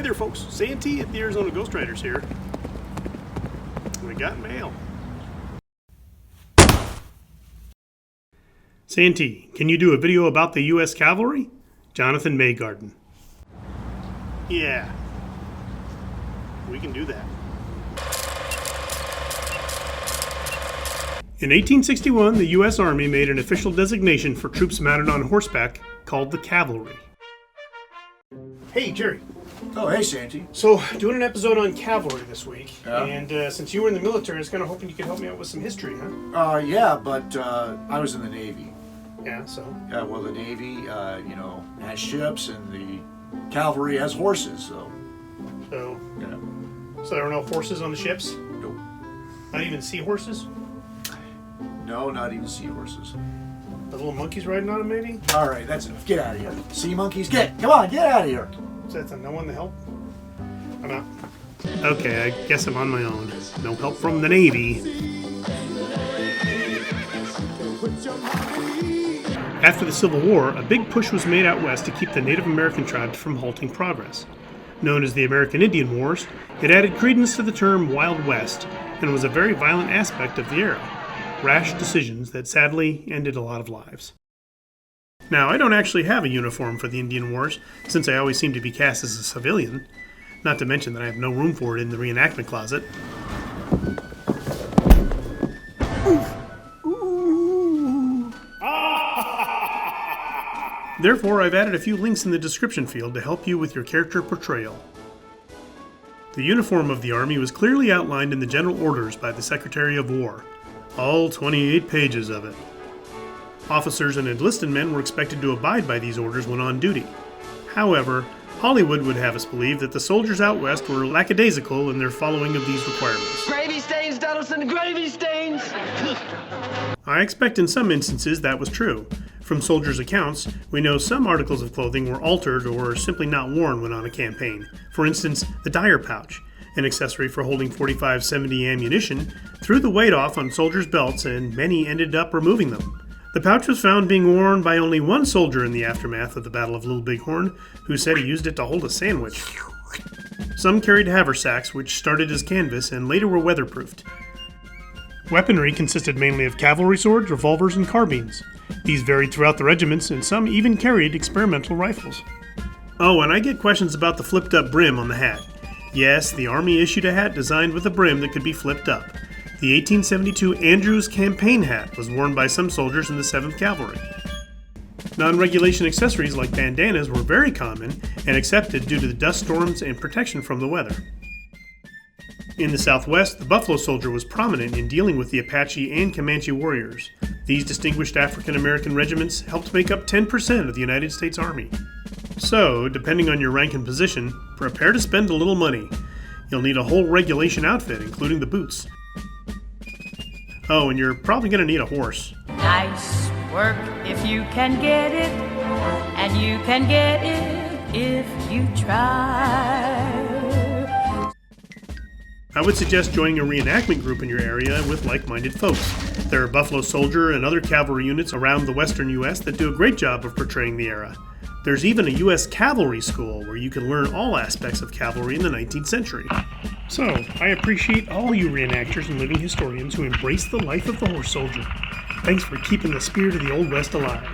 there, folks. Santee at the Arizona Ghostriders here. We got mail. Santee, can you do a video about the US Cavalry? Jonathan Maygarden. Yeah, we can do that. In 1861, the U.S. Army made an official designation for troops mounted on horseback called the cavalry. Hey, Jerry. Oh, hey, Santee. So, doing an episode on cavalry this week, Yeah. and since you were in the military, I was kind of hoping you could help me out with some history, huh? Yeah, but I was in the Navy. Yeah, so? Yeah, well, the Navy, has ships, and the cavalry has horses, so. So, Yeah. so there were no horses on the ships? Nope. Not even seahorses? No, not even seahorses. The little monkeys riding on them, maybe? All right, that's enough. Get out of here. Sea monkeys, come on, get out of here. So that's a no one to help? I'm out. Okay, I guess I'm on my own. No help from the Navy. After the Civil War, a big push was made out west to keep the Native American tribes from halting progress. Known as the American Indian Wars, it added credence to the term Wild West and was a very violent aspect of the era. Rash decisions that sadly ended a lot of lives. Now, I don't actually have a uniform for the Indian Wars, since I always seem to be cast as a civilian, not to mention that I have no room for it in the reenactment closet. Therefore, I've added a few links in the description field to help you with your character portrayal. The uniform of the Army was clearly outlined in the General Orders by the Secretary of War. All 28 pages of it. Officers and enlisted men were expected to abide by these orders when on duty. However, Hollywood would have us believe that the soldiers out west were lackadaisical in their following of these requirements. Gravy stains, Donaldson, gravy stains! I expect in some instances that was true. From soldiers' accounts, we know some articles of clothing were altered or simply not worn when on a campaign. For instance, the dyer pouch, an accessory for holding .45-70 ammunition, threw the weight off on soldiers' belts, and many ended up removing them. The pouch was found being worn by only one soldier in the aftermath of the Battle of Little Bighorn, who said he used it to hold a sandwich. Some carried haversacks, which started as canvas and later were weatherproofed. Weaponry consisted mainly of cavalry swords, revolvers, and carbines. These varied throughout the regiments, and some even carried experimental rifles. Oh, and I get questions about the flipped-up brim on the hat. Yes, the Army issued a hat designed with a brim that could be flipped up. The 1872 Andrews campaign hat was worn by some soldiers in the 7th Cavalry. Non-regulation accessories like bandanas were very common and accepted due to the dust storms and protection from the weather. In the Southwest, the Buffalo Soldier was prominent in dealing with the Apache and Comanche warriors. These distinguished African American regiments helped make up 10% of the United States Army. So, depending on your rank and position, prepare to spend a little money. You'll need a whole regulation outfit, including the boots. Oh, and you're probably going to need a horse. Nice work if you can get it, and you can get it if you try. I would suggest joining a reenactment group in your area with like-minded folks. There are Buffalo Soldier and other cavalry units around the western U.S. that do a great job of portraying the era. There's even a US Cavalry school where you can learn all aspects of cavalry in the 19th century. So, I appreciate all you reenactors and living historians who embrace the life of the horse soldier. Thanks for keeping the spirit of the Old West alive.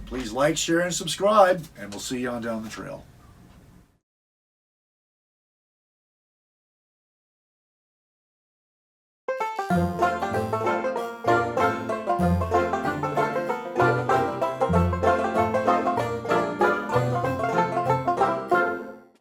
Please like, share, and subscribe, and we'll see you on down the trail.